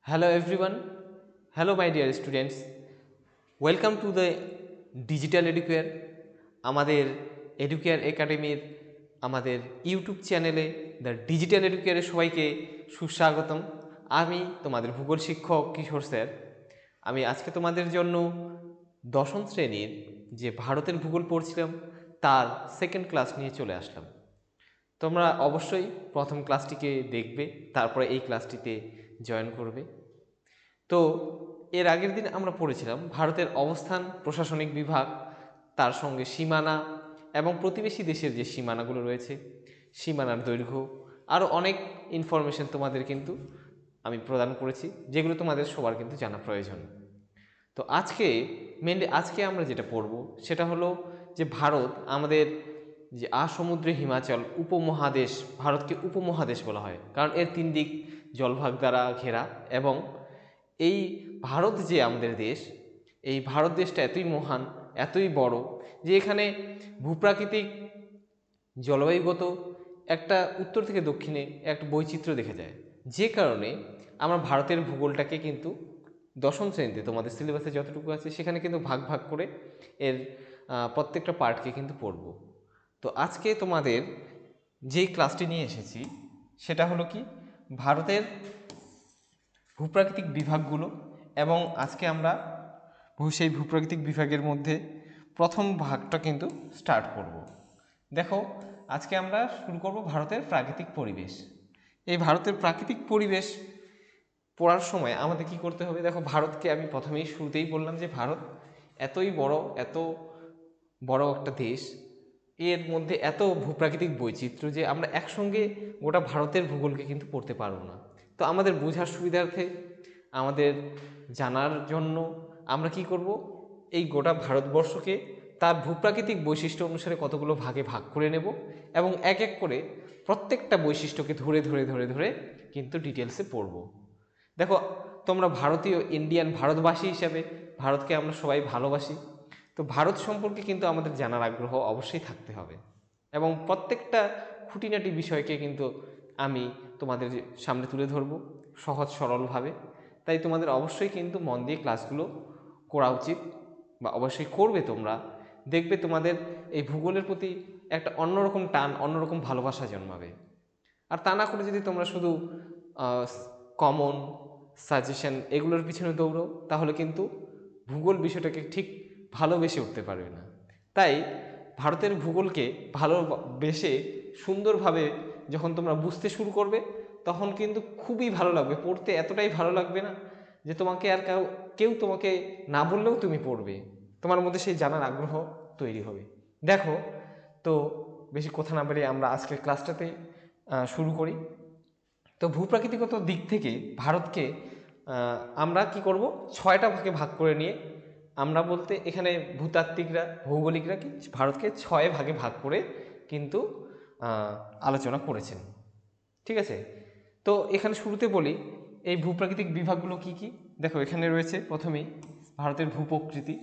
Hello everyone. Hello my dear students. Welcome to the Digital Educare. আমাদের educare একাডেমির আমাদের YouTube চ্যানেলে the digital এডুকেয়ারে সবাইকে সুস্বাগতম। আমি তোমাদের ভূগোল শিক্ষক কিশোর স্যার। আমি আজকে তোমাদের জন্য দশম শ্রেণীর যে ভারতের ভূগোল পড়ছিলাম তার সেকেন্ড ক্লাস নিয়ে চলে আসলাম। তোমরা অবশ্যই প্রথম ক্লাসটিকে দেখবে, তারপরে এই ক্লাসটিতে জয়েন করবে। তো এর আগের দিন আমরা পড়েছিলাম ভারতের অবস্থান, প্রশাসনিক বিভাগ, তার সঙ্গে সীমানা এবং প্রতিবেশী দেশের যে সীমানাগুলো রয়েছে, সীমানার দৈর্ঘ্য, আরও অনেক ইনফরমেশন তোমাদের কিন্তু আমি প্রদান করেছি, যেগুলো তোমাদের সবার কিন্তু জানা প্রয়োজন। তো আজকে আমরা যেটা পড়ব সেটা হলো যে ভারত আমাদের যে আসমুদ্র হিমাচল উপমহাদেশ, ভারতকে উপমহাদেশ বলা হয় কারণ এর তিন দিক জলভাগ দ্বারা ঘেরা। এবং এই ভারত যে আমাদের দেশ, এই ভারত দেশটা এতই মহান, এতই বড় যে এখানে ভূপ্রাকৃতিক জলবায়ুগত একটা উত্তর থেকে দক্ষিণে একটা বৈচিত্র্য দেখা যায়, যে কারণে আমরা ভারতের ভূগোলটাকে কিন্তু দশম শ্রেণীতে তোমাদের সিলেবাসে যতটুকু আছে সেখানে কিন্তু ভাগ ভাগ করে এর প্রত্যেকটা পার্টকে কিন্তু পড়ব। তো আজকে তোমাদের যেই ক্লাসটি নিয়ে এসেছি সেটা হলো কি ভারতের ভূপ্রাকৃতিক বিভাগগুলো, এবং আজকে আমরা সেই ভূপ্রাকৃতিক বিভাগের মধ্যে প্রথম ভাগটা কিন্তু স্টার্ট করব। দেখো, আজকে আমরা শুরু করব ভারতের প্রাকৃতিক পরিবেশ। এই ভারতের প্রাকৃতিক পরিবেশ পড়ার সময় আমাদের কি করতে হবে? দেখো, ভারতকে আমি প্রথমেই শুরুতেই বললাম যে ভারত এতই বড়, এত বড় একটা দেশ, এর মধ্যে এত ভূপ্রাকৃতিক বৈচিত্র্য যে আমরা একসঙ্গে গোটা ভারতের ভূগোলকে কিন্তু পড়তে পারবো না। তো আমাদের বোঝার সুবিধার্থে, আমাদের জানার জন্য আমরা কি করব, এই গোটা ভারতবর্ষকে তার ভূপ্রাকৃতিক বৈশিষ্ট্য অনুসারে কতগুলো ভাগে ভাগ করে নেব এবং এক এক করে প্রত্যেকটা বৈশিষ্ট্যকে ধরে ধরে ধরে ধরে কিন্তু ডিটেলসে পড়ব। দেখো, তোমরা ভারতীয় ইন্ডিয়ান ভারতবাসী হিসাবে ভারতকে আমরা সবাই ভালোবাসি। তো ভারত সম্পর্কে কিন্তু আমাদের জানার আগ্রহ অবশ্যই থাকতে হবে, এবং প্রত্যেকটা খুঁটিনাটি বিষয়কে কিন্তু আমি তোমাদের সামনে তুলে ধরব সহজ সরলভাবে। তাই তোমাদের অবশ্যই কিন্তু মন দিয়ে ক্লাসগুলো করা উচিত, বা অবশ্যই করবে। তোমরা দেখবে তোমাদের এই ভূগোলের প্রতি একটা অন্যরকম টান, অন্যরকম ভালোবাসা জন্মাবে। আর তা না করে যদি তোমরা শুধু কমন সাজেশন এগুলোর পিছনে দৌড়ো, তাহলে কিন্তু ভূগোল বিষয়টাকে ঠিক ভালোবেসে উঠতে পারবে না। তাই ভারতের ভূগোলকে ভালোবেসে সুন্দরভাবে যখন তোমরা বুঝতে শুরু করবে, তখন কিন্তু খুবই ভালো লাগবে পড়তে, এতটাই ভালো লাগবে না যে তোমাকে আর কেউ তোমাকে না বললেও তুমি পড়বে, তোমার মধ্যে সেই জানার আগ্রহ তৈরি হবে। দেখো, তো বেশি কথা না বাড়িয়ে আমরা আজকের ক্লাসটাতে শুরু করি। তো ভূপ্রাকৃতিগত দিক থেকে ভারতকে আমরা কি করব, ছয়টা ভাগে ভাগ করে নিয়ে, আমরা বলতে এখানে ভূতাত্ত্বিকরা, ভৌগোলিকরা কি ভারতকে ছয় ভাগে ভাগ করে কিন্তু আলোচনা করেছেন। ঠিক আছে, তো এখানে শুরুতে বলি এই ভূপ্রাকৃতিক বিভাগগুলো কি কি। দেখো, এখানে রয়েছে প্রথমেই ভারতের ভূপ্রকৃতি।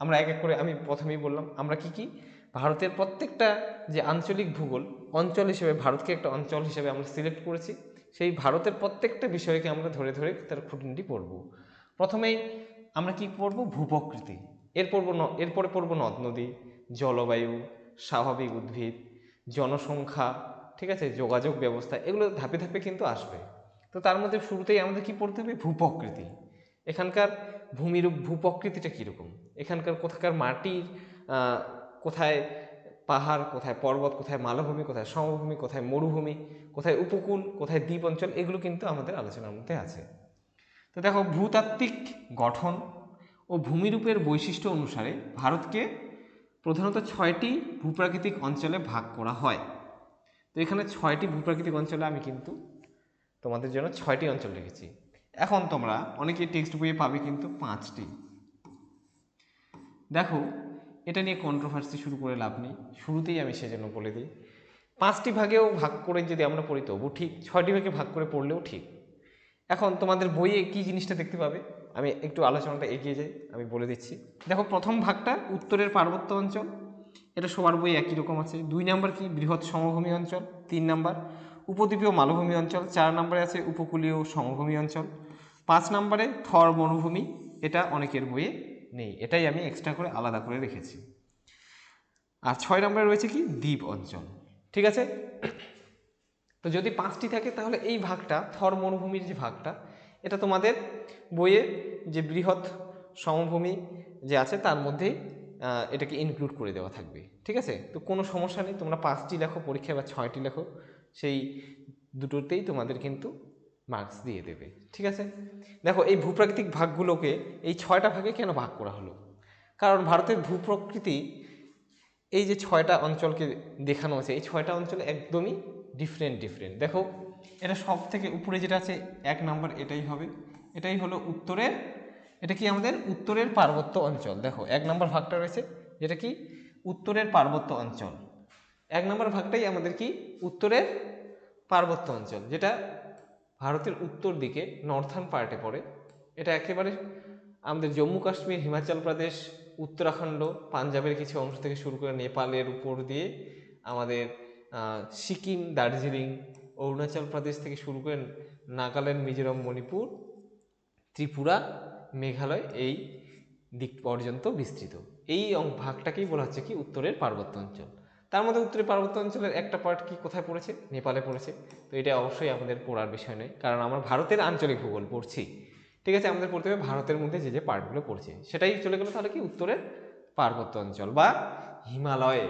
আমরা এক এক করে, আমি প্রথমেই বললাম আমরা কি কি ভারতের প্রত্যেকটা যে আঞ্চলিক ভূগোল অঞ্চল হিসেবে, ভারতকে একটা অঞ্চল হিসেবে আমরা সিলেক্ট করেছি, সেই ভারতের প্রত্যেকটা বিষয়কে আমরা ধরে ধরে তার খুঁটিনাটি পড়ব। প্রথমেই আমরা কি পড়ব? ভূপ্রকৃতি। এরপরে পড়ব নদ নদী, জলবায়ু, স্বাভাবিক উদ্ভিদ, জনসংখ্যা, ঠিক আছে, যোগাযোগ ব্যবস্থা, এগুলো ধাপে ধাপে কিন্তু আসবে। তো তার মধ্যে শুরুতেই আমাদের কি পড়তে হবে? ভূপ্রকৃতি। এখানকার ভূমির ভূপ্রকৃতিটা কীরকম, এখানকার কোথাকার মাটির কোথায় পাহাড়, কোথায় পর্বত, কোথায় মালভূমি, কোথায় সমভূমি, কোথায় মরুভূমি, কোথায় উপকূল, কোথায় দ্বীপ অঞ্চল, এগুলো কিন্তু আমাদের আলোচনার মধ্যে আছে। তো দেখো, ভূতাত্ত্বিক গঠন ও ভূমিরূপের বৈশিষ্ট্য অনুসারে ভারতকে প্রধানত ছয়টি ভূপ্রাকৃতিক অঞ্চলে ভাগ করা হয়। তো এখানে ছয়টি ভূপ্রাকৃতিক অঞ্চলে আমি কিন্তু তোমাদের জন্য ছয়টি অঞ্চল রেখেছি। এখন তোমরা অনেকেই টেক্সট বইয়ে পাবে কিন্তু পাঁচটি। দেখো, এটা নিয়ে কন্ট্রোভার্সি শুরু করে লাভ নেই, শুরুতেই আমি সেজন্য বলে দিই, পাঁচটি ভাগেও ভাগ করে যদি আমরা পড়ি তবু ঠিক, ছয়টি ভাগে ভাগ করে পড়লেও ঠিক। এখন তোমাদের বইয়ে কি জিনিসটা দেখতে পাবে, আমি একটু আলোচনাটা এগিয়ে যাই, আমি বলে দিচ্ছি। দেখো, প্রথম ভাগটা উত্তরের পার্বত্য অঞ্চল, এটা সবার বই একই রকম আছে। 2 নাম্বার কি? বৃহৎ সমভূমি অঞ্চল। 3 নাম্বার উপদ্বীপীয় মালভূমি অঞ্চল। 4 নম্বরে আছে উপকূলীয় সমভূমি অঞ্চল। 5 নম্বরে থর মরুভূমি, এটা অনেকের বইয়ে নেই, এটাই আমি এক্সট্রা করে আলাদা করে রেখেছি। আর 6 নম্বরে রয়েছে কি দ্বীপ অঞ্চল। ঠিক আছে, তো যদি 5টি থাকে তাহলে এই ভাগটা থর মরুভূমির যে ভাগটা, এটা তোমাদের বইয়ে যে বৃহৎ সমভূমি যে আছে তার মধ্যেই এটাকে ইনক্লুড করে দেওয়া থাকবে। ঠিক আছে, তো কোনো সমস্যা নেই, তোমরা 5টি লেখো পরীক্ষায় বা 6টি লেখো, সেই দুটোতেই তোমাদের কিন্তু মার্কস দিয়ে দেবে। ঠিক আছে, দেখো এই ভূপ্রাকৃতিক ভাগগুলোকে এই 6টা ভাগে কেন ভাগ করা হলো, কারণ ভারতের ভূপ্রকৃতি এই যে 6টা অঞ্চলকে দেখানো আছে, এই 6টা অঞ্চল একদমই ডিফারেন্ট। দেখো এটা সব থেকে উপরে যেটা আছে 1 নম্বর, এটাই হবে, এটাই হলো উত্তরের, এটা কি আমাদের উত্তরের পার্বত্য অঞ্চল। দেখো 1 নম্বর ভাগটা রয়েছে যেটা কি উত্তরের পার্বত্য অঞ্চল, 1 নম্বর ভাগটাই আমাদের কি উত্তরের পার্বত্য অঞ্চল, যেটা ভারতের উত্তর দিকে নর্থার্ন পার্টে পড়ে। এটা একেবারে আমাদের জম্মু কাশ্মীর, হিমাচল প্রদেশ, উত্তরাখণ্ড, পাঞ্জাবের কিছু অংশ থেকে শুরু করে নেপালের উপর দিয়ে আমাদের সিকিম, দার্জিলিং, অরুণাচল প্রদেশ থেকে শুরু করে নাগাল্যান্ড, মিজোরাম, মণিপুর, ত্রিপুরা, মেঘালয়, এই দিক পর্যন্ত বিস্তৃত। এই ভাগটাকেই বলা হচ্ছে কি উত্তরের পার্বত্য অঞ্চল। তার মধ্যে উত্তরের পার্বত্য অঞ্চলের একটা পার্ট কি কোথায় পড়েছে, নেপালে পড়েছে। তো এটা অবশ্যই আমাদের পড়ার বিষয় নয়, কারণ আমরা ভারতের আঞ্চলিক ভূগোল পড়ছি। ঠিক আছে, আমাদের পড়তে হবে ভারতের মধ্যে যে যে পার্টগুলো পড়ছে, সেটাই চলে গেল তাহলে কি উত্তরের পার্বত্য অঞ্চল বা হিমালয়ে।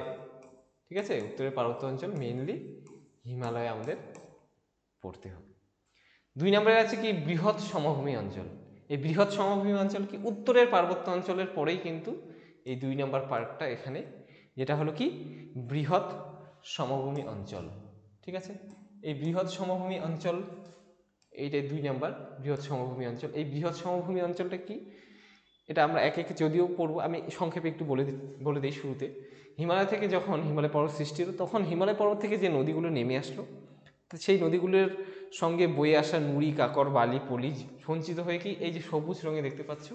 ঠিক আছে, উত্তরের পার্বত্য অঞ্চল মেইনলি হিমালয়ে আমাদের পড়তে হবে। 2 নম্বরে আছে কি বৃহৎ সমভূমি অঞ্চল। এই বৃহৎ সমভূমি অঞ্চল কি উত্তরের পার্বত্য অঞ্চলের পরেই কিন্তু এই 2 নম্বর পার্টটা এখানে, যেটা হলো কি বৃহৎ সমভূমি অঞ্চল। ঠিক আছে, এই বৃহৎ সমভূমি অঞ্চল, এইটাই 2 নম্বর বৃহৎ সমভূমি অঞ্চল। এই বৃহৎ সমভূমি অঞ্চলটা কি, এটা আমরা এক একে যদিও পড়বো, আমি সংক্ষেপে একটু বলে দিই শুরুতে। হিমালয় থেকে যখন হিমালয় পর্বত সৃষ্টি হলো, তখন হিমালয় পর্বত থেকে যে নদীগুলো নেমে আসলো, তো সেই নদীগুলোর সঙ্গে বয়ে আসা নুড়ি, কাকর, বালি, পলি সঞ্চিত হয়ে কি এই যে সবুজ রঙে দেখতে পাচ্ছ,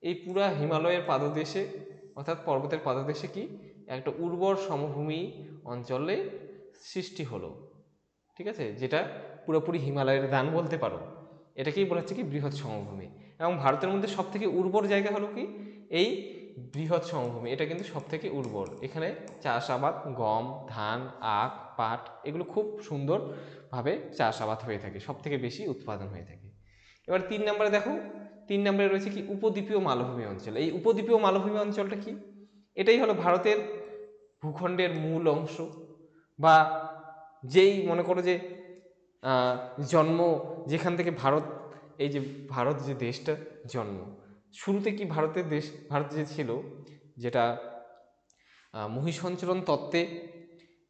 এই পুরা হিমালয়ের পাদদেশে অর্থাৎ পর্বতের পাদদেশে কি একটা উর্বর সমভূমি অঞ্চলে সৃষ্টি হলো। ঠিক আছে, যেটা পুরোপুরি হিমালয়ের দান বলতে পারো। এটাকেই বলা হচ্ছে কি বৃহৎ সমভূমি। এবং ভারতের মধ্যে সব থেকে উর্বর জায়গা হলো কি এই বৃহৎ সমভূমি, এটা কিন্তু সব থেকে উর্বর। এখানে চাষাবাদ, গম, ধান, আখ, পাট, এগুলো খুব সুন্দরভাবে চাষাবাদ হয়ে থাকে, সব থেকে বেশি উৎপাদন হয়ে থাকে। এবার 3 নম্বরে দেখো, 3 নম্বরে রয়েছে কি উপদ্বীপীয় মালভূমি অঞ্চল। এই উপদ্বীপীয় মালভূমি অঞ্চলটা কি, এটাই হলো ভারতের ভূখণ্ডের মূল অংশ, বা যেই মনে করো যে জন্ম, যেখান থেকে ভারত, এই যে ভারত যে দেশটা জন্ম, শুরুতে কি ভারত যে ছিল, যেটা মহিসঞ্চরণ তত্ত্বে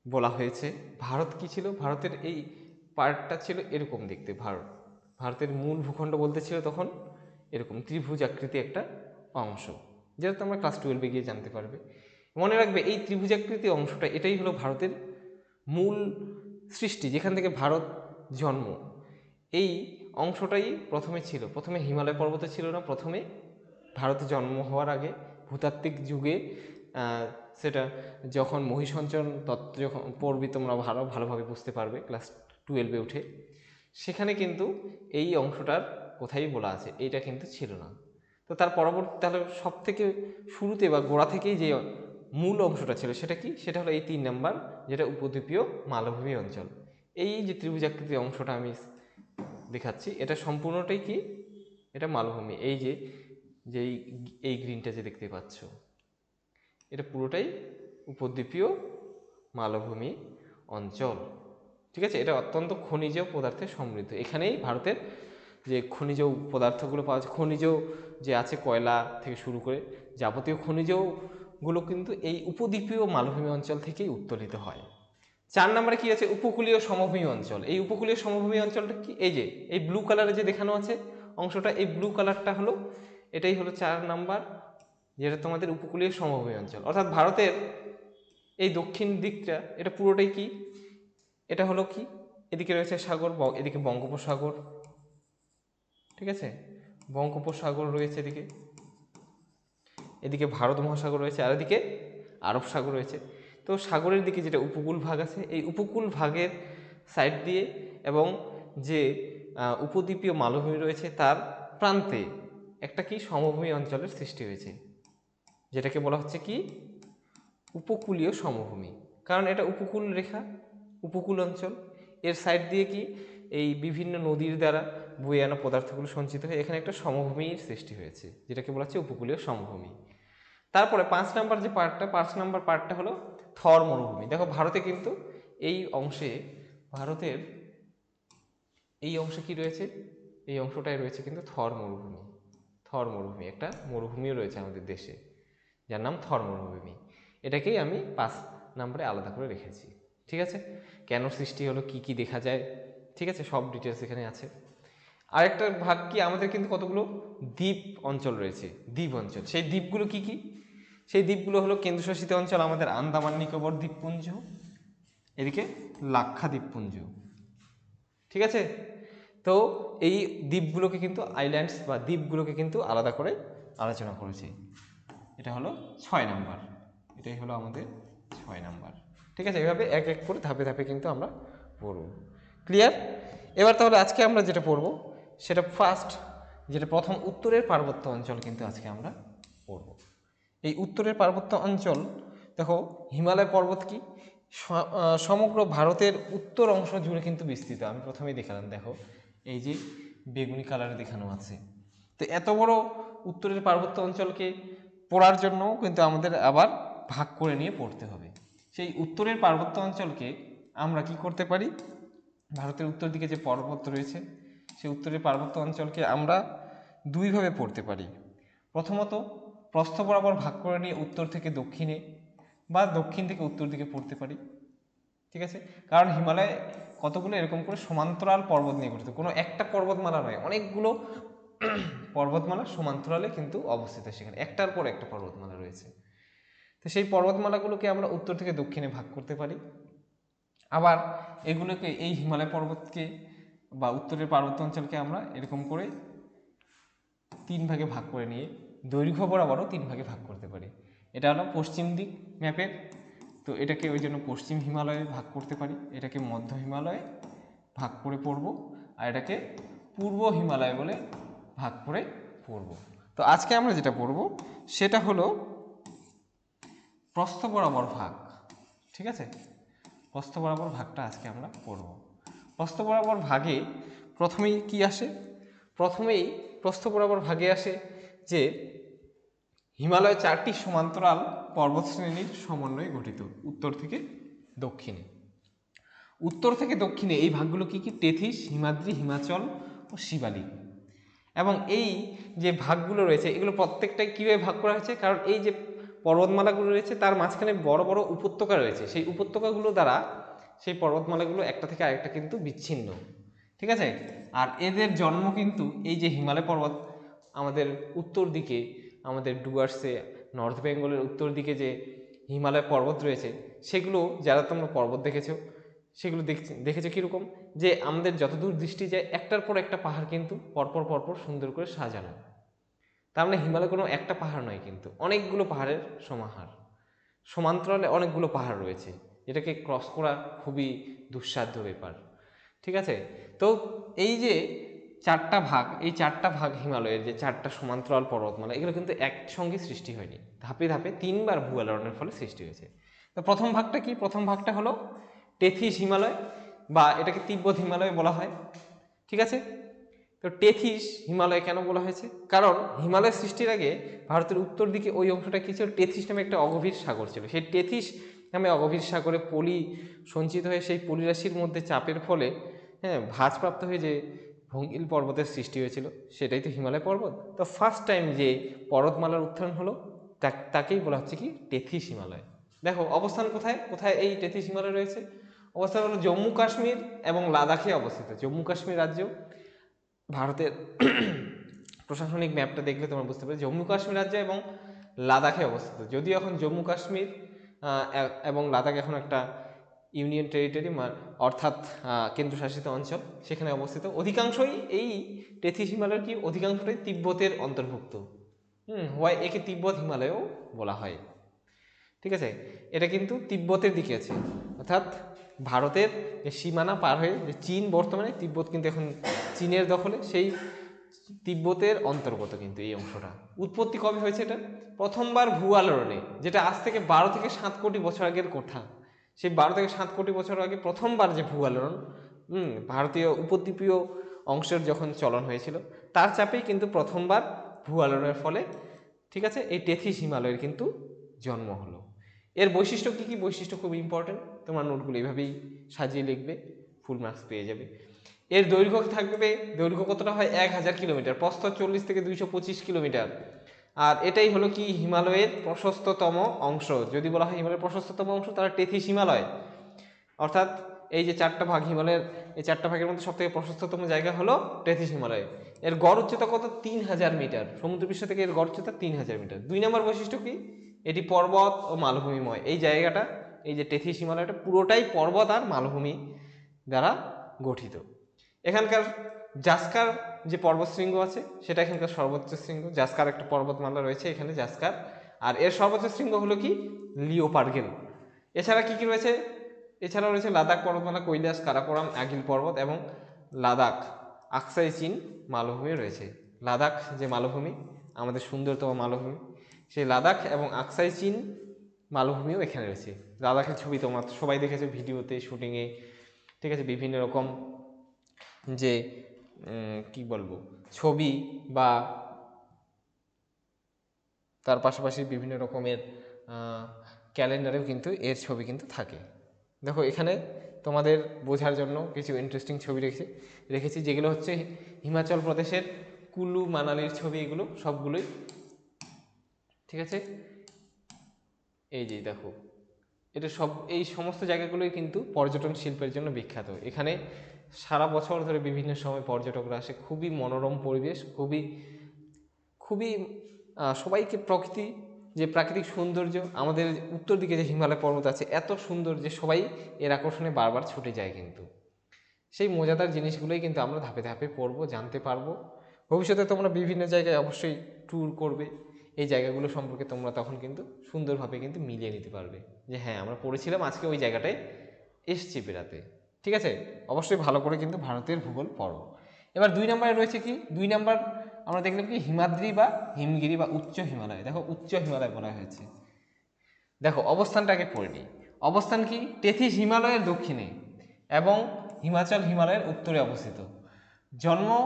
বলা হয়েছে, ভারত কি ছিল, ভারতের এই পার্টটা ছিল এরকম দেখতে। ভারতের মূল ভূখণ্ড বলতে ছিল তখন এরকম ত্রিভুজ আকৃতি একটা অংশ, যেটা তোমরা ক্লাস 12-এ গিয়ে জানতে পারবে। মনে রাখবে এই ত্রিভুজাকৃতি অংশটা, এটাই হলো ভারতের মূল সৃষ্টি, যেখান থেকে ভারত জন্ম। এই অংশটাই প্রথমে ছিল, প্রথমে হিমালয় পর্বতে ছিল না, প্রথমে ভারতে জন্ম হওয়ার আগে ভূতাত্ত্বিক যুগে, সেটা যখন মহিসঞ্চরণ তত্ত্ব যখন পড়বি তোমরা ভালোভাবে বুঝতে পারবে ক্লাস 12-এ উঠে, সেখানে কিন্তু এই অংশটার কোথায় বলা আছে, এইটা কিন্তু ছিল না। তো তার পরবর্তী তাহলে সব থেকে শুরুতে বা গোড়া থেকেই যে মূল অংশটা ছিল সেটা কি, সেটা হলো এই 3 নম্বর, যেটা উপদ্বীপীয় মালভূমি অঞ্চল। এই যে ত্রিভুজাকৃতি অংশটা আমি দেখাচ্ছি, এটা সম্পূর্ণটাই কি, এটা মালভূমি। এই যে এই গ্রিনটা যে দেখতে পাচ্ছ, এটা পুরোটাই উপদ্বীপীয় মালভূমি অঞ্চল। ঠিক আছে, এটা অত্যন্ত খনিজ পদার্থে সমৃদ্ধ। এখানেই ভারতের যে খনিজ পদার্থগুলো পাওয়া যায়, খনিজ যে আছে কয়লা থেকে শুরু করে যাবতীয় খনিজগুলো কিন্তু এই উপদ্বীপীয় মালভূমি অঞ্চল থেকেই উত্তোলিত হয়। 4 নম্বরে কি আছে, উপকূলীয় সমভূমি অঞ্চল। এই উপকূলীয় সমভূমি অঞ্চলটা কি, এই যে এই ব্লু কালারে যে দেখানো আছে অংশটা, এই ব্লু কালারটা হলো, এটাই হলো 4 নাম্বার, যেটা তোমাদের উপকূলীয় সমভূমি অঞ্চল। অর্থাৎ ভারতের এই দক্ষিণ দিকটা, এটা পুরোটাই কি, এটা হলো কি, এদিকে রয়েছে সাগর, এদিকে বঙ্গোপসাগর। ঠিক আছে, বঙ্গোপসাগর রয়েছে এদিকে, এদিকে ভারত মহাসাগর রয়েছে, আর এদিকে আরব সাগর রয়েছে। তো সাগরের দিকে যেটা উপকূল ভাগ আছে, এই উপকূল ভাগের সাইড দিয়ে এবং যে উপদ্বীপীয় মালভূমি রয়েছে তার প্রান্তে একটা কি সমভূমি অঞ্চলের সৃষ্টি হয়েছে, যেটাকে বলা হচ্ছে কি উপকূলীয় সমভূমি। কারণ এটা উপকূল রেখা, উপকূল অঞ্চল, এর সাইড দিয়ে কি এই বিভিন্ন নদীর দ্বারা বয়ে আনা পদার্থগুলো সঞ্চিত হয়ে এখানে একটা সমভূমির সৃষ্টি হয়েছে, যেটাকে বলা হচ্ছে উপকূলীয় সমভূমি। তারপরে 5 নম্বর যে পার্টটা, 5 নম্বর পার্টটা হলো থর মরুভূমি। দেখো ভারতে কিন্তু এই অংশে, ভারতের এই অংশে কি রয়েছে, এই অংশটাই রয়েছে কিন্তু থর মরুভূমি। থর মরুভূমি একটা মরুভূমিও রয়েছে আমাদের দেশে, যার নাম থর মরুভূমি। এটাকেই আমি 5 নম্বরে আলাদা করে রেখেছি। ঠিক আছে, কেন সৃষ্টি হলো, কি কি দেখা যায়, ঠিক আছে, সব ডিটেলস এখানে আছে। আরেকটা ভাগ কি, আমাদের কিন্তু কতগুলো দ্বীপ অঞ্চল রয়েছে, দ্বীপ অঞ্চল। সেই দ্বীপগুলো কি কি, সেই দ্বীপগুলো হলো কেন্দ্রশাসিত অঞ্চল আমাদের আন্দামান নিকোবর দ্বীপপুঞ্জ, এদিকে লাক্ষা দ্বীপপুঞ্জ। ঠিক আছে, তো এই দ্বীপগুলোকে কিন্তু আইল্যান্ডস বা দ্বীপগুলোকে কিন্তু আলাদা করে আলোচনা করেছি। এটা হলো 6 নাম্বার, এটাই হলো আমাদের 6 নাম্বার। ঠিক আছে, এভাবে এক এক করে ধাপে ধাপে কিন্তু আমরা পড়ব। ক্লিয়ার? এবার তাহলে আজকে আমরা যেটা পড়ব সেটা ফার্স্ট, যেটা প্রথম উত্তরের পার্বত্য অঞ্চল কিন্তু আজকে আমরা পড়ব। এই উত্তরের পার্বত্য অঞ্চল, দেখো হিমালয় পর্বত কি সমগ্র ভারতের উত্তর অংশ জুড়ে কিন্তু বিস্তৃত। আমি প্রথমেই দেখালাম, দেখো এই যে বেগুনি কালারে দেখানো আছে। তো এত বড় উত্তরের পার্বত্য অঞ্চলকে পড়ার জন্য কিন্তু আমাদের আবার ভাগ করে নিয়ে পড়তে হবে। সেই উত্তরের পার্বত্য অঞ্চলকে আমরা কি করতে পারি, ভারতের উত্তর দিকে যে পর্বত রয়েছে সেই উত্তরের পার্বত্য অঞ্চলকে আমরা দুইভাবে পড়তে পারি। প্রথমত প্রস্থ বরাবর ভাগ করে নিয়ে উত্তর থেকে দক্ষিণে বা দক্ষিণ থেকে উত্তর দিকে পড়তে পারি। ঠিক আছে, কারণ হিমালয় কতগুলো এরকম করে সমান্তরাল পর্বত নিয়ে গঠিত, কোনো একটা পর্বতমালা নয়, অনেকগুলো পর্বতমালা সমান্তরালে কিন্তু অবস্থিত, সেখানে একটার পর একটা পর্বতমালা রয়েছে। তো সেই পর্বতমালাগুলোকে আমরা উত্তর থেকে দক্ষিণে ভাগ করতে পারি। আবার এগুলোকে, এই হিমালয় পর্বতকে বা উত্তরের পার্বত্য অঞ্চলকে আমরা এরকম করে 3 ভাগে ভাগ করে নিয়ে দৈর্ঘ্য বরাবরও 3 ভাগে ভাগ করতে পারি। এটা হলো পশ্চিম দিক ম্যাপের, তো এটাকে ওই জন্য পশ্চিম হিমালয়ে ভাগ করতে পারি, এটাকে মধ্য হিমালয়ে ভাগ করে পড়ব, আর এটাকে পূর্ব হিমালয় বলে ভাগ করে পড়ব। তো আজকে আমরা যেটা পড়ব সেটা হলো প্রস্থ বরাবর ভাগ। ঠিক আছে, প্রস্থ বরাবর ভাগটা আজকে আমরা পড়ব। প্রস্থ বরাবর ভাগে প্রথমেই কি আসে, প্রথমেই প্রস্থ বরাবর ভাগে আসে যে হিমালয় 4টি সমান্তরাল পর্বতশ্রেণীর সমন্বয়ে গঠিত উত্তর থেকে দক্ষিণে। উত্তর থেকে দক্ষিণে এই ভাগগুলো কি কি, টেথিস, হিমাদ্রি, হিমাচল ও শিবালিক। এবং এই যে ভাগগুলো রয়েছে এগুলো প্রত্যেকটাই কীভাবে ভাগ করা হয়েছে, কারণ এই যে পর্বতমালাগুলো রয়েছে তার মাঝখানে বড় বড় উপত্যকা রয়েছে, সেই উপত্যকাগুলো দ্বারা সেই পর্বতমালাগুলো একটা থেকে আরেকটা কিন্তু বিচ্ছিন্ন। ঠিক আছে, আর এদের জন্ম কিন্তু এই যে হিমালয় পর্বত আমাদের উত্তর দিকে, আমাদের ডুয়ার্সে, নর্থ বেঙ্গলের উত্তর দিকে যে হিমালয় পর্বত রয়েছে সেগুলো, যারা তোমরা পর্বত দেখেছো সেগুলো দেখেছো কীরকম, যে আমাদের যতদূর দৃষ্টি যায় একটার পর একটা পাহাড় কিন্তু পরপর পরপর সুন্দর করে সাজানো। তার মানে হিমালয় কোনো একটা পাহাড় নয়, কিন্তু অনেকগুলো পাহাড়ের সমাহার, সমান্তরালে অনেকগুলো পাহাড় রয়েছে, যেটাকে ক্রস করা খুবই দুঃসাধ্য ব্যাপার। ঠিক আছে, তো এই যে 4টা ভাগ, এই 4টা ভাগ হিমালয়ের যে 4টা সমান্তরাল পর্বতমালা, এগুলো কিন্তু একসঙ্গে সৃষ্টি হয়নি, ধাপে ধাপে 3বার ভূয়ালোড়নের ফলে সৃষ্টি হয়েছে। তো প্রথম ভাগটা কি, প্রথম ভাগটা হলো টেথিস হিমালয়, বা এটাকে তিব্বত হিমালয় বলা হয়। ঠিক আছে, তো টেথিস হিমালয় কেন বলা হয়েছে, কারণ হিমালয় সৃষ্টির আগে ভারতের উত্তর দিকে ওই অংশটা কি ছিল, টেথিস নামে একটা অগভীর সাগর ছিল। সেই টেথিস নামে অগভীর সাগরে পলি সঞ্চিত হয়ে সেই পলিরাশির মধ্যে চাপের ফলে ভাঁজপ্রাপ্ত হয়ে যে ভঙ্গিল পর্বতের সৃষ্টি হয়েছিল, সেটাই তো হিমালয় পর্বত। তো ফার্স্ট টাইম যে পর্বতমালার উত্থান হলো তাকেই বলা হচ্ছে কি টেথিস হিমালয়। দেখো অবস্থান কোথায় কোথায় এই টেথিস হিমালয় রয়েছে, অবস্থান হলো জম্মু কাশ্মীর এবং লাদাখে অবস্থিত। জম্মু কাশ্মীর রাজ্য ভারতের প্রশাসনিক ম্যাপটা দেখলে তোমরা বুঝতে পারবে জম্মু কাশ্মীর রাজ্য এবং লাদাখে অবস্থিত। যদিও এখন জম্মু কাশ্মীর এবং লাদাখ এখন একটা ইউনিয়ন টেরিটরি, অর্থাৎ কেন্দ্রশাসিত অঞ্চল, সেখানে অবস্থিত। অধিকাংশই এই টেথিস হিমালয়ের কি অধিকাংশটাই তিব্বতের অন্তর্ভুক্ত। হওয়ায় একে তিব্বত হিমালয়ও বলা হয়। ঠিক আছে, এটা কিন্তু তিব্বতের দিকে আছে, অর্থাৎ ভারতের যে সীমানা পার হয়ে যে চীন, বর্তমানে তিব্বত কিন্তু এখন চীনের দখলে, সেই তিব্বতের অন্তর্গত কিন্তু এই অংশটা। উৎপত্তি কবে হয়েছে এটা? প্রথমবার ভূ আলোড়নে, যেটা আজ থেকে 12 থেকে 7 কোটি বছর আগের কথা। সেই 12 থেকে 7 কোটি বছর আগে প্রথমবার যে ভূ আলোড়ন ভারতীয় উপদ্বীপীয় অংশের যখন চলন হয়েছিল, তার চাপেই কিন্তু প্রথমবার ভূ আলোড়নের ফলে, ঠিক আছে, এই টেথিস হিমালয়ের কিন্তু জন্ম হলো। এর বৈশিষ্ট্য কি কি? বৈশিষ্ট্য খুব ইম্পর্টেন্ট, তোমরা নোটগুলো এইভাবেই সাজিয়ে লিখবে, ফুল মার্কস পেয়ে যাবে। এর দৈর্ঘ্য থাকবে, দৈর্ঘ্য কতটা হয়? 1000 কিলোমিটার, প্রস্থ 40 থেকে 225 কিলোমিটার। আর এটাই হলো কি হিমালয়ের প্রশস্ততম অংশ। যদি বলা হয় হিমালয়ের প্রশস্ততম অংশ, তাহলে টেথিস হিমালয়, অর্থাৎ এই যে 4টা ভাগ হিমালয়ের, এই 4টা ভাগের মধ্যে সবথেকে প্রশস্ততম জায়গা হলো টেথিস হিমালয়। এর গড় উচ্চতা কত? 3000 মিটার। সমুদ্রপৃষ্ঠ থেকে এর গড় উচ্চতা 3000 মিটার। 2 নম্বর বৈশিষ্ট্য কি? এটি পর্বত ও মালভূমিময়। এই জায়গাটা, এই যে টেথিস হিমালয়টা পুরোটাই পর্বত আর মালভূমি দ্বারা গঠিত। এখানকার জাসকার যে পর্বতশৃঙ্গ আছে, সেটা এখানকার সর্বোচ্চ শৃঙ্গ। জাসকার একটা পর্বতমালা রয়েছে এখানে, জাসকার। আর এর সর্বোচ্চ শৃঙ্গ হলো কি? লিওপার্গেল। এছাড়া কি কি রয়েছে? এছাড়াও রয়েছে লাদাখ পর্বতমালা, কৈলাস, কারাকোরাম, আগিল পর্বত এবং লাদাখ আকসাই চীন মালভূমি রয়েছে। লাদাখ যে মালভূমি, আমাদের সুন্দরতম মালভূমি, সেই লাদাখ এবং আকসাই চীন মালভূমিও এখানে রয়েছে। লাদাখের ছবি তোমরা সবাই দেখেছো ভিডিওতে, শুটিংয়ে, ঠিক আছে, বিভিন্ন রকম যে কি বলবো ছবি বা তার পাশাপাশি বিভিন্ন রকমের ক্যালেন্ডারেও কিন্তু এর ছবি কিন্তু থাকে। দেখো এখানে তোমাদের বোঝার জন্য কিছু ইন্টারেস্টিং ছবি রেখেছি, যেগুলো হচ্ছে হিমাচল প্রদেশের কুলু মানালির ছবি, এগুলো সবগুলোই, ঠিক আছে। এই যে দেখো, এটা সব, এই সমস্ত জায়গাগুলোই কিন্তু পর্যটন শিল্পের জন্য বিখ্যাত। এখানে সারা বছর ধরে বিভিন্ন সময় পর্যটকরা আসে। খুবই মনোরম পরিবেশ, খুবই খুবই সবাইকে প্রকৃতি, যে প্রাকৃতিক সৌন্দর্য, আমাদের উত্তর দিকে যে হিমালয় পর্বত আছে এত সুন্দর যে সবাই এর আকর্ষণে বারবার ছুটে যায়। কিন্তু সেই মজাদার জিনিসগুলোই কিন্তু আমরা ধাপে ধাপে পড়বো, জানতে পারবো। ভবিষ্যতে তোমরা বিভিন্ন জায়গায় অবশ্যই ট্যুর করবে, এই জায়গাগুলো সম্পর্কে তোমরা তখন কিন্তু সুন্দরভাবে কিন্তু মিলিয়ে নিতে পারবে যে হ্যাঁ আমরা পড়েছিলাম, আজকে ওই জায়গাটায় এসছি বেড়াতে। ঠিক আছে, অবশ্যই ভালো করে কিন্তু ভারতের ভূগোল পড়ো। এবার 2 নম্বরে রয়েছে কি? 2 নম্বর আমরা দেখলাম কি হিমাদ্রি বা হিমগিরি বা উচ্চ হিমালয়। দেখো উচ্চ হিমালয় বলা হয়েছে। দেখো অবস্থানটাকে পড়ে নিই। অবস্থান কি? টেথিস হিমালয়ের দক্ষিণে এবং হিমাচল হিমালয়ের উত্তরে অবস্থিত। জম্মু,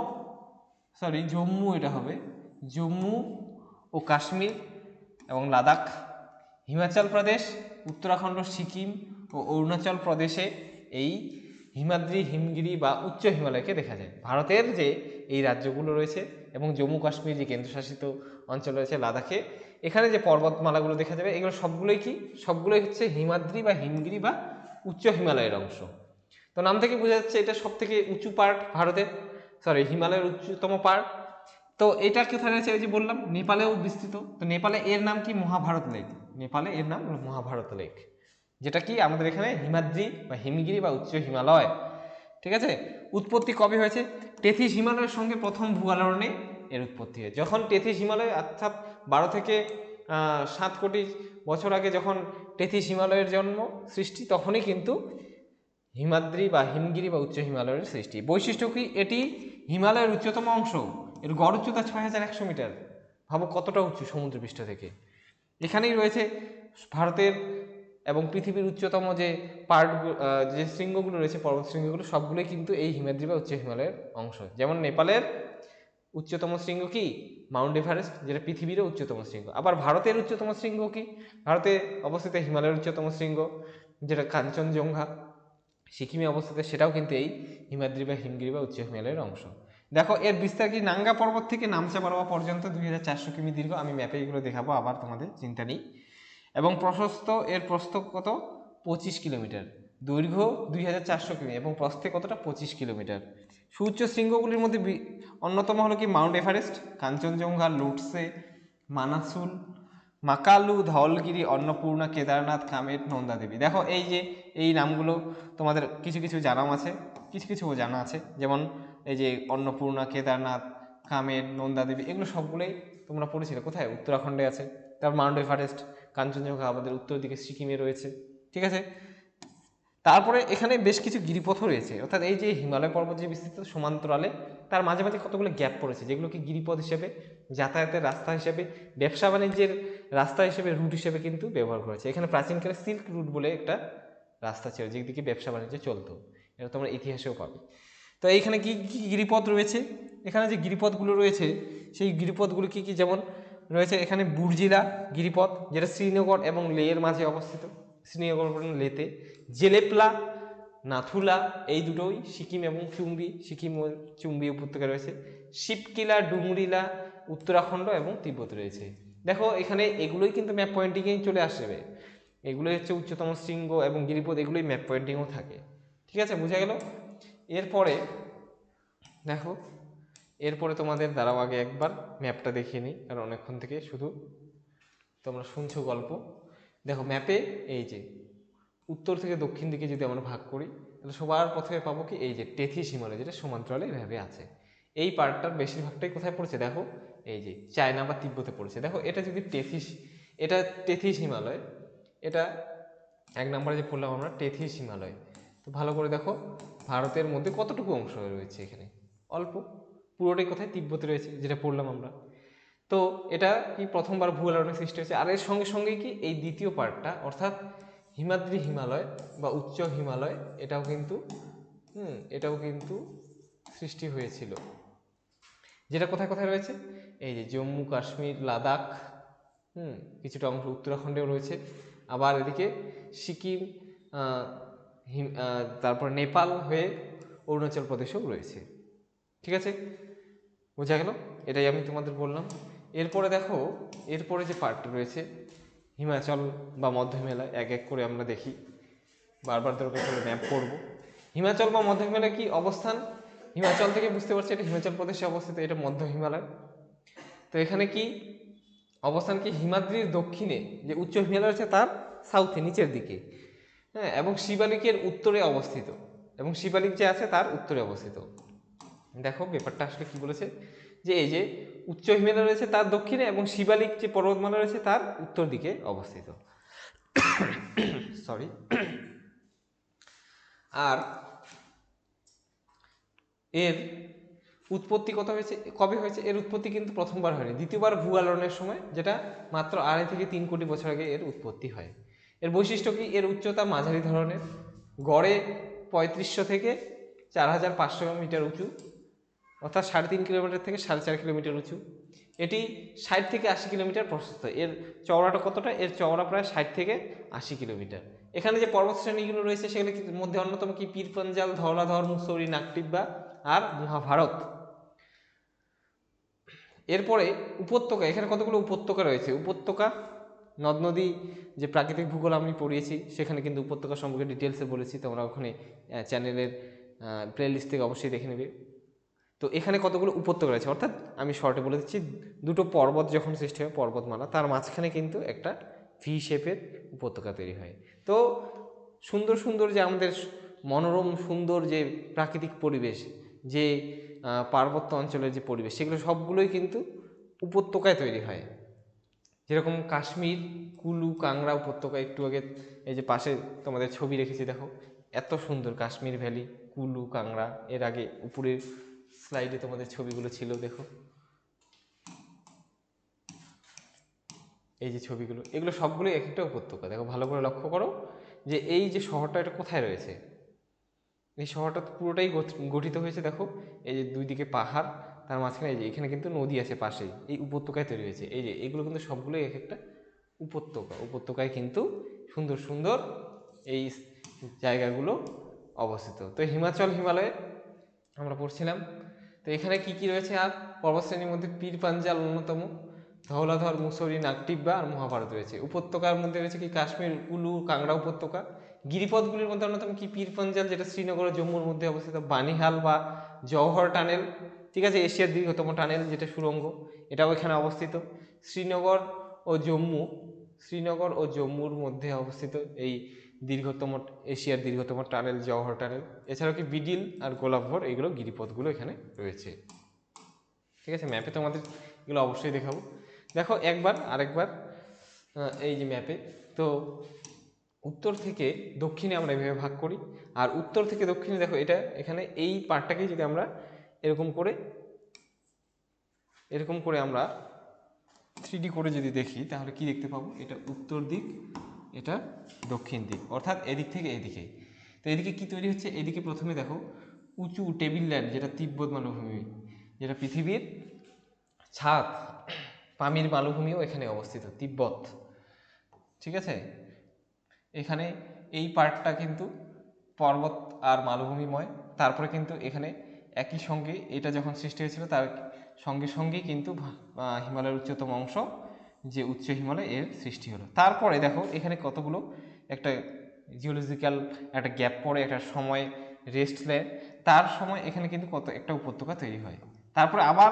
এটা হবে জম্মু ও কাশ্মীর এবং লাদাখ, হিমাচল প্রদেশ, উত্তরাখণ্ড, সিকিম ও অরুণাচল প্রদেশে এই হিমাদ্রি, হিমগিরি বা উচ্চ হিমালয়কে দেখা যায়। ভারতের যে এই রাজ্যগুলো রয়েছে এবং জম্মু কাশ্মীর যে কেন্দ্রশাসিত অঞ্চল রয়েছে লাদাখে, এখানে যে পর্বতমালাগুলো দেখা যাবে এগুলো সবগুলোই কি? সবগুলোই হচ্ছে হিমাদ্রি বা হিমগিরি বা উচ্চ হিমালয়ের অংশ। তো নাম থেকে বোঝা যাচ্ছে এটা সব থেকে উঁচু পার্ট ভারতের, হিমালয়ের উচ্চতম পার্ট। তো এটা কোথায় রয়েছে? ওই যে বললাম নেপালেও বিস্তৃত। তো নেপালে এর নাম কি? মহাভারত লেক। নেপালে এর নাম মহাভারত লেক, যেটা কি আমাদের এখানে হিমাদ্রি বা হিমগিরি বা উচ্চ হিমালয়। ঠিক আছে। উৎপত্তি কবে হয়েছে? টেথিস হিমালয়ের সঙ্গে প্রথম ভূ আলোড়নে এর উৎপত্তি হয়। যখন টেথিস হিমালয়, অর্থাৎ 12 থেকে 7 কোটি বছর আগে যখন টেথিস হিমালয়ের জন্ম সৃষ্টি, তখনই কিন্তু হিমাদ্রি বা হিমগিরি বা উচ্চ হিমালয়ের সৃষ্টি। বৈশিষ্ট্য কি? এটি হিমালয়ের উচ্চতম অংশ। এর গড় উচ্চতা 6100 মিটার। ভাবো কতটা উঁচু সমুদ্রপৃষ্ঠ থেকে। এখানেই রয়েছে ভারতের এবং পৃথিবীর উচ্চতম যে যে শৃঙ্গগুলো রয়েছে, পর্বত শৃঙ্গগুলো সবগুলোই কিন্তু এই হিমাদ্রি বা উচ্চ হিমালয়ের অংশ। যেমন নেপালের উচ্চতম শৃঙ্গ কি? মাউন্ট এভারেস্ট, যেটা পৃথিবীরও উচ্চতম শৃঙ্গ। আবার ভারতের উচ্চতম শৃঙ্গ কি? ভারতে অবস্থিত হিমালয়ের উচ্চতম শৃঙ্গ যেটা কাঞ্চনজঙ্ঘা, সিকিমে অবস্থিত, সেটাও কিন্তু এই হিমাদ্রি বা হিমগিরি বা উচ্চ হিমালয়ের অংশ। দেখো এর বিস্তার কি? নাঙ্গা পর্বত থেকে নামচা পর্বত পর্যন্ত 2400 কিমি দীর্ঘ। আমি ম্যাপে এগুলো দেখাবো আবার তোমাদের, চিন্তা নেই। এবং এর প্রস্থ কত? 25 কিলোমিটার। দৈর্ঘ্য 2400 কিমি এবং প্রস্থে কতটা? 25 কিলোমিটার। সুউচ্চ শৃঙ্গগুলির মধ্যে অন্যতম হলো কি? Mount Everest, Kangchenjunga, Lhotse, Manaslu, Makalu, Dhaulagiri, Annapurna, Kedarnath, Kamet, Nanda Devi. দেখো এই যে এই নামগুলো তোমাদের কিছু কিছু জানাও আছে, কিছু কিছু জানা আছে। যেমন এই যে অন্নপূর্ণা, কেদারনাথ, কামেট, নন্দাদেবী, এগুলো সবগুলোই তোমরা পড়েছিলে। কোথায়? উত্তরাখণ্ডে আছে। তারপর মাউন্ট এভারেস্ট, কাঞ্চনজঙ্ঘা আমাদের উত্তর দিকে সিকিমে রয়েছে। ঠিক আছে। তারপরে এখানে বেশ কিছু গিরিপথও রয়েছে, অর্থাৎ এই যে হিমালয় পর্বত যে বিস্তৃত সমান্তরালে তার মাঝে মাঝে কতগুলো গ্যাপ পড়েছে, যেগুলোকে গিরিপথ হিসেবে, যাতায়াতের রাস্তা হিসেবে, ব্যবসা বাণিজ্যের রাস্তা হিসেবে, রুট হিসেবে কিন্তু ব্যবহার করেছে। এখানে প্রাচীনকালে সিল্ক রুট বলে একটা রাস্তা ছিল যেদিকে ব্যবসা বাণিজ্য চলতো, এটা তোমরা ইতিহাসেও পাবে। তো এইখানে কি কি গিরিপথ রয়েছে, এখানে যে গিরিপথগুলো রয়েছে সেই গিরিপথগুলো কি কি, যেমন রয়েছে এখানে বুর্জিলা গিরিপথ, যেটা শ্রীনগর এবং লেহের মাঝে অবস্থিত, শ্রীনগর এবং লেতে। জেলেপলা, নাথুলা, এই দুটোই সিকিম এবং সিকিম ও চুম্বি উপত্যকা রয়েছে। শিবকিলা, ডুমরিলা উত্তরাখণ্ড এবং তিব্বত রয়েছে। দেখো এখানে এগুলোই কিন্তু ম্যাপ পয়েন্টিংয়েই চলে আসবে, এগুলোই হচ্ছে উচ্চতম শৃঙ্গ এবং গিরিপথ, এগুলোই ম্যাপ পয়েন্টিংও থাকে। ঠিক আছে, বোঝা গেল। এরপরে দেখো, এরপরে তোমাদের দ্বারাও আগে একবার ম্যাপটা দেখিয়ে নিই, কারণ অনেকক্ষণ থেকে শুধু তোমরা শুনছো গল্প। দেখো ম্যাপে এই যে উত্তর থেকে দক্ষিণ দিকে যদি আমরা ভাগ করি, তাহলে সবার প্রথমে পাবো কি, এই যে টেথিস হিমালয়, যেটা সমান্তরালে এভাবে আছে। এই পার্টটার বেশিরভাগটাই কোথায় পড়ছে দেখো, এই যে চায়না বা তিব্বতে পড়ছে। দেখো এটা যদি এটা টেথিস হিমালয়, এটা 1 নম্বরে যে পড়লাম আমরা টেথিস হিমালয়। তো ভালো করে দেখো ভারতের মধ্যে কতটুকু অংশ রয়েছে, এখানে অল্প, পুরোটাই কোথায়, তিব্বতে রয়েছে, যেটা পড়লাম আমরা। তো এটা কি প্রথমবার ভূগোলনের সৃষ্টি হয়েছে। আর এর সঙ্গে সঙ্গে কি এই দ্বিতীয় পার্টটা, অর্থাৎ হিমাদ্রি হিমালয় বা উচ্চ হিমালয়, এটাও কিন্তু সৃষ্টি হয়েছিল, যেটা কোথায় কোথায় রয়েছে, এই যে জম্মু কাশ্মীর, লাদাখ, কিছুটা অংশ উত্তরাখণ্ডেও রয়েছে, আবার এদিকে সিকিম, তারপর নেপাল হয়ে অরুণাচল প্রদেশেও রয়েছে। ঠিক আছে, বোঝা গেল, এটাই আমি তোমাদের বললাম। এরপরে দেখো, এরপরে যে পার্টটা রয়েছে হিমাচল বা মধ্য হিমালয়, এক এক করে আমরা দেখি, বারবার দরকার করে ম্যাপ করব। হিমাচল বা মধ্য হিমালয় কি অবস্থান, হিমাচল থেকে বুঝতে পারছি এটা হিমাচল প্রদেশে অবস্থিত, এটা মধ্য হিমালয়। তো এখানে কি অবস্থান, কি হিমাদ্রির দক্ষিণে যে উচ্চ হিমালয় আছে তার সাউথে, নিচের দিকে, হ্যাঁ, এবং শিবালিকের উত্তরে অবস্থিত, এবং শিবালিক যে আছে তার উত্তরে অবস্থিত। দেখো ব্যাপারটা আসলে কি বলেছে, যে এই যে উচ্চ হিমালয় রয়েছে তার দক্ষিণে এবং শিবালিক যে পর্বতমালা রয়েছে তার উত্তর দিকে অবস্থিত। সরি। আর এর উৎপত্তি কবে হয়েছে, এর উৎপত্তি কিন্তু প্রথমবার হয়নি, দ্বিতীয়বার ভূগোলনের সময়, যেটা মাত্র 2.5 থেকে 3 কোটি বছর আগে এর উৎপত্তি হয়। এর বৈশিষ্ট্য কি, এর উচ্চতা মাঝারি ধরনের, গড়ে 3500 থেকে 4500 মিটার উঁচু, অর্থাৎ 3.5 কিলোমিটার থেকে 4.5 কিলোমিটার উঁচু। এটি 60 থেকে 80 কিলোমিটার প্রশস্ত। এর চওড়াটা কতটা, এর চওড়া প্রায় 60 থেকে 80 কিলোমিটার। এখানে যে পর্বত শ্রেণীগুলো রয়েছে সেগুলোর মধ্যে অন্যতম কি, পীর পাঞ্জাল, ধওলাধর, মুসৌরি, নাকটিব্বা আর মহাভারত। এরপরে উপত্যকা, এখানে কতগুলো উপত্যকা রয়েছে, উপত্যকা, নদ নদী, যে প্রাকৃতিক ভূগোল আমি পড়িয়েছি সেখানে কিন্তু উপত্যকা সম্পর্কে ডিটেলসে বলেছি, তোমরা ওখানে চ্যানেলের প্লেলিস্ট থেকে অবশ্যই দেখে নেবে। তো এখানে কতগুলো উপত্যকা রয়েছে, অর্থাৎ আমি শর্টে বলে দিচ্ছি, দুটো পর্বত যখন সৃষ্টি হয়, পর্বতমালা, তার মাঝখানে কিন্তু একটা ভি শেপের উপত্যকা তৈরি হয়। তো সুন্দর সুন্দর যে আমাদের মনোরম সুন্দর যে প্রাকৃতিক পরিবেশ, যে পার্বত্য অঞ্চলের যে পরিবেশ, সেগুলো সবগুলোই কিন্তু উপত্যকায় তৈরি হয়। যেরকম কাশ্মীর, কুলু, কাংড়া উপত্যকা, একটু আগে এই যে পাশে তোমাদের ছবি রেখেছি দেখো, এত সুন্দর কাশ্মীর ভ্যালি, কুলু, কাংড়া, এর আগে উপরের স্লাইডে তোমাদের ছবিগুলো ছিল, দেখো এই যে ছবিগুলো, এগুলো সবগুলোই এক একটা উপত্যকা। দেখো ভালো করে লক্ষ্য করো যে এই যে শহরটা, এটা কোথায় রয়েছে, এই শহরটা পুরোটাই গঠিত হয়েছে, দেখো এই যে দুই দিকে পাহাড়, তার মাঝখানে এই যে এখানে কিন্তু নদী আছে পাশেই, এই উপত্যকায় তৈরি হয়েছে। এই যে এগুলো কিন্তু সবগুলোই এক একটা উপত্যকায় কিন্তু সুন্দর সুন্দর এই জায়গাগুলো অবস্থিত। তো হিমালয়ে আমরা পড়ছিলাম। তো এখানে কি কি রয়েছে, আর পর্বতশ্রেণীর মধ্যে পীর পাঞ্জাল অন্যতম, ধওলাধর, মুসৌরি, নাকটিব্বা আর মহাভারত রয়েছে। উপত্যকার মধ্যে রয়েছে কি, কাশ্মীর, কুলু, কাংড়া উপত্যকা। গিরিপথগুলির মধ্যে অন্যতম কি, পীর পাঞ্জাল, যেটা শ্রীনগর ও জম্মুর মধ্যে অবস্থিত, বানিহাল বা জওহর টানেল, ঠিক আছে, এশিয়ার দীর্ঘতম টানেল, যেটা সুড়ঙ্গ, এটাও এখানে অবস্থিত। শ্রীনগর ও জম্মুর মধ্যে অবস্থিত এই এশিয়ার দীর্ঘতম টানেল জওহর টানেল। এছাড়াও কি বিডিল আর গোলাপভর, এইগুলো গিরিপথগুলো এখানে রয়েছে। ঠিক আছে, ম্যাপে তোমাদের এগুলো অবশ্যই দেখাবো। দেখো আরেকবার এই যে ম্যাপে, তো উত্তর থেকে দক্ষিণে আমরা এভাবে ভাগ করি, আর উত্তর থেকে দক্ষিণে দেখো এটা এখানে এই পার্টটাকেই যদি আমরা এরকম করে আমরা 3D করে যদি দেখি তাহলে কি দেখতে পাবো, এটা উত্তর দিক, এটা দক্ষিণ দিক, অর্থাৎ এদিক থেকে এদিকে। তো এদিকে কি তৈরি হচ্ছে, এদিকে প্রথমে দেখো উঁচু টেবিল ল্যান্ড, যেটা তিব্বত মালভূমি, যেটা পৃথিবীর ছাদ, পামির মালভূমিও এখানে অবস্থিত, তিব্বত। ঠিক আছে, এখানে এই পার্টটা কিন্তু পর্বত আর মালভূমিময়। তারপরে কিন্তু এখানে একই সঙ্গে এটা যখন সৃষ্টি হয়েছিল তার সঙ্গে সঙ্গেই কিন্তু হিমালয়ের উচ্চতম অংশ যে উচ্চ হিমালয় এর সৃষ্টি হলো। তারপরে দেখো এখানে কতগুলো একটা জিওলজিক্যাল একটা গ্যাপ পড়ে, একটা সময় রেস্ট নেয়, তার সময় এখানে কিন্তু কত একটা উপত্যকা তৈরি হয়। তারপরে আবার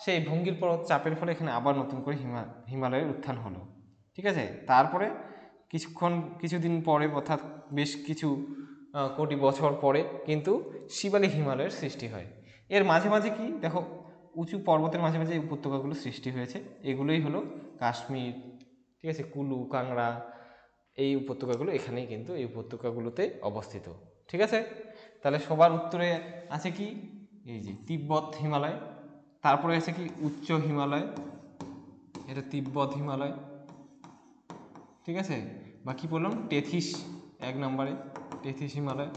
সেই ভঙ্গির পর্বত চাপের ফলে এখানে আবার নতুন করে হিমালয়ের উত্থান হলো। ঠিক আছে, তারপরে কিছুদিন পরে, অর্থাৎ বেশ কিছু কোটি বছর পরে কিন্তু শিবালিক হিমালয়ের সৃষ্টি হয়। এর মাঝে মাঝে কি দেখো, উঁচু পর্বতের মাঝে মাঝে এই উপত্যকাগুলো সৃষ্টি হয়েছে, এগুলোই হলো কাশ্মীর, ঠিক আছে, কুলু, কাংড়া, এই উপত্যকাগুলো এখানেই কিন্তু এই উপত্যকাগুলোতে অবস্থিত। ঠিক আছে, তাহলে সবার উত্তরে আছে কি, এই যে তিব্বত হিমালয়, তারপরে আছে কি উচ্চ হিমালয়, এটা তিব্বত হিমালয়। ঠিক আছে, বাকি বললাম টেথিস 1 নম্বরে, টেথিস হিমালয়।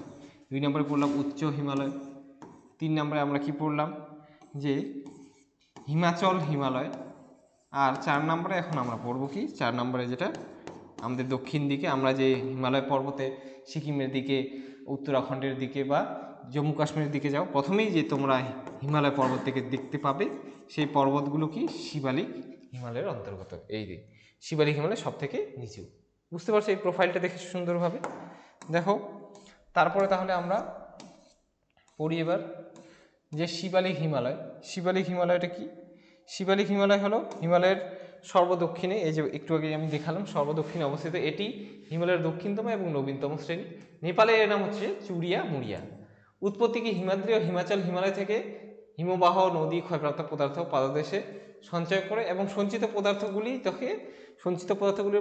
2 নম্বরে পড়লাম উচ্চ হিমালয়। 3 নম্বরে আমরা কি পড়লাম, যে হিমাচল হিমালয়। আর 4 নম্বরে এখন আমরা পড়বো কি, 4 নম্বরে যেটা আমাদের দক্ষিণ দিকে, আমরা যে হিমালয় পর্বতে সিকিমের দিকে, উত্তরাখণ্ডের দিকে বা জম্মু কাশ্মীরের দিকে যাও, প্রথমেই যে তোমরা হিমালয় পর্বত থেকে দেখতে পাবে সেই পর্বতগুলো কি শিবালিক হিমালয়ের অন্তর্গত। এই যে শিবালিক হিমালয় সব থেকে নিচু, বুঝতে পারছো এই প্রোফাইলটা দেখে সুন্দরভাবে। দেখো তারপরে তাহলে আমরা পড়ি এবার যে শিবালিক হিমালয়। শিবালিক হিমালয়টা কি, শিবালিক হিমালয় হলো হিমালয়ের সর্বদক্ষিণে, এই যে একটু আগে আমি দেখালাম সর্বদক্ষিণে অবস্থিত, এটি হিমালয়ের দক্ষিণতম এবং নবীনতম শ্রেণী। নেপালে এর নাম হচ্ছে চুরিয়া মুড়িয়া। উৎপত্তি কি হিমাদ্রি ও হিমাচল হিমালয় থেকে হিমবাহ, নদী, ক্ষয়প্রাপ্ত পদার্থ পাদদেশে সঞ্চয় করে, এবং সঞ্চিত পদার্থগুলির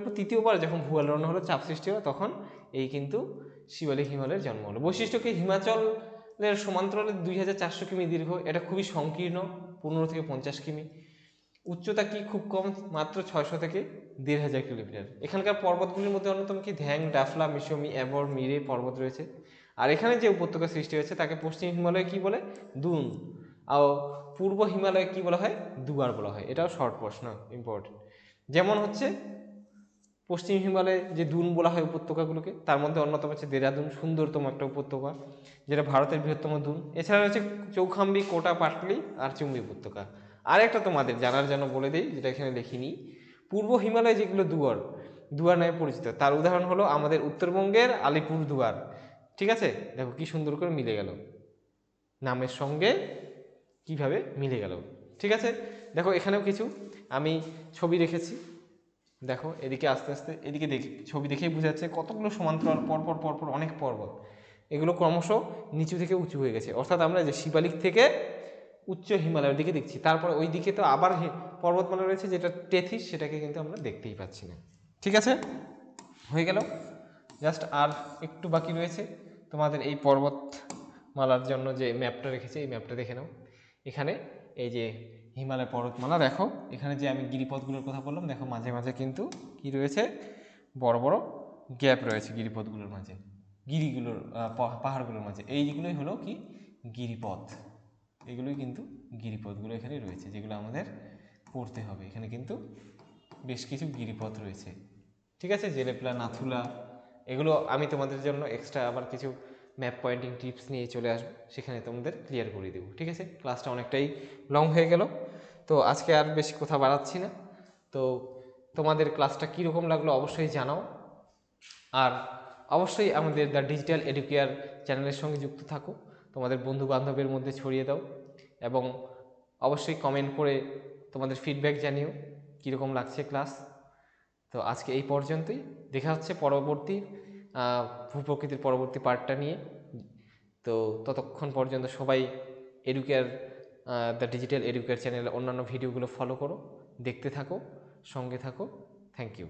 উপর তৃতীয়বার যখন ভূআলোড়ন হলো, চাপ সৃষ্টি হলো, তখন এই কিন্তু শিবালিক হিমালয়ের জন্ম হলো। বৈশিষ্ট্য কি, হিমাচলের সমান্তরালে 2400 কিমি দীর্ঘ, এটা খুবই সংকীর্ণ, 15 থেকে 50 কিমি। উচ্চতা কি, খুব কম, মাত্র 600 থেকে 1500 কিলোমিটার। এখানকার পর্বতগুলির মধ্যে অন্যতম কি ধ্যাং, ডাফলা, মিশমি, অ্যাবর, মিরে পর্বত রয়েছে। আর এখানে যে উপত্যকা সৃষ্টি হয়েছে তাকে পশ্চিম হিমালয় কি বলে, দুন। আর পূর্ব হিমালয় কি বলা হয়, দুয়ার বলা হয়। এটাও শর্ট প্রশ্ন, ইম্পর্টেন্ট। যেমন হচ্ছে পশ্চিম হিমালয়ে যে দুন বলা হয় উপত্যকাগুলোকে, তার মধ্যে অন্যতম হচ্ছে দেরাদুন, সুন্দরতম একটা উপত্যকা, যেটা ভারতের বৃহত্তম দুন। এছাড়া রয়েছে চৌখাম্বি, কোটা, পাটলি আর চুম্বি উপত্যকা। আর একটা তোমাদের জানার জন্য বলে দিই, যেটা এখানে লিখিনি, পূর্ব হিমালয় যেগুলো দুয়ার নামে পরিচিত, তার উদাহরণ হলো আমাদের উত্তরবঙ্গের আলিপুর দুয়ার। ঠিক আছে, দেখো কি সুন্দর করে মিলে গেল, নামের সঙ্গে কিভাবে মিলে গেল। ঠিক আছে, দেখো এখানেও কিছু আমি ছবি রেখেছি, দেখো এদিকে আস্তে আস্তে, এদিকে ছবি দেখেই বোঝা যাচ্ছে কতগুলো সমান্তরাল পরপর পরপর অনেক পর্বত, এগুলো ক্রমশ নিচু থেকে উঁচু হয়ে গেছে, অর্থাৎ আমরা যে শিবালিক থেকে উচ্চ হিমালয়ের দিকে দেখছি। তারপর ওই দিকে তো আবার পর্বতমালা রয়েছে যেটা টেথিস, সেটাকে কিন্তু আমরা দেখতেই পাচ্ছি না। ঠিক আছে, হয়ে গেল, জাস্ট আর একটু বাকি রয়েছে তোমাদের এই পর্বতমালার জন্য যে ম্যাপটা রেখেছে, এই ম্যাপটা দেখে নাও। এখানে এই যে হিমালয় পর্বতমালা, দেখো এখানে যে আমি গিরিপথগুলোর কথা বললাম, দেখো মাঝে মাঝে কিন্তু কি রয়েছে, বড় বড় গ্যাপ রয়েছে গিরিপথগুলোর মাঝে, পাহাড়গুলোর মাঝে, এইগুলোই হলো কি গিরিপথ। এগুলোই কিন্তু গিরিপথগুলো এখানে রয়েছে, যেগুলো আমাদের পড়তে হবে। এখানে কিন্তু বেশ কিছু গিরিপথ রয়েছে। ঠিক আছে, জেলেপলা, নাথুলা, এগুলো আমি তোমাদের জন্য এক্সট্রা আবার কিছু ম্যাপ পয়েন্টিং টিপস নিয়ে চলে আসবো, সেখানে তোমাদের ক্লিয়ার করে দেবো। ঠিক আছে, ক্লাসটা অনেকটাই লং হয়ে গেল, তো আজকে আর বেশি কথা বাড়াচ্ছি না। তো তোমাদের ক্লাসটা কীরকম লাগলো অবশ্যই জানাও, আর অবশ্যই আমাদের দ্য ডিজিটাল এডুকেয়ার চ্যানেলের সঙ্গে যুক্ত থাকো, তোমাদের বন্ধু বান্ধবের মধ্যে ছড়িয়ে দাও, এবং অবশ্যই কমেন্ট করে তোমাদের ফিডব্যাক জানিও কীরকম লাগছে ক্লাস। তো আজকে এই পর্যন্তই, দেখা হচ্ছে পরবর্তী ভূপ্রকৃতির পরবর্তী পার্টটা নিয়ে। তো ততক্ষণ পর্যন্ত সবাই এডুকেয়ার দ্য ডিজিটাল এডুকেয়ার চ্যানেলের অন্যান্য ভিডিওগুলো ফলো করো, দেখতে থাকো, সঙ্গে থাকো। Thank you.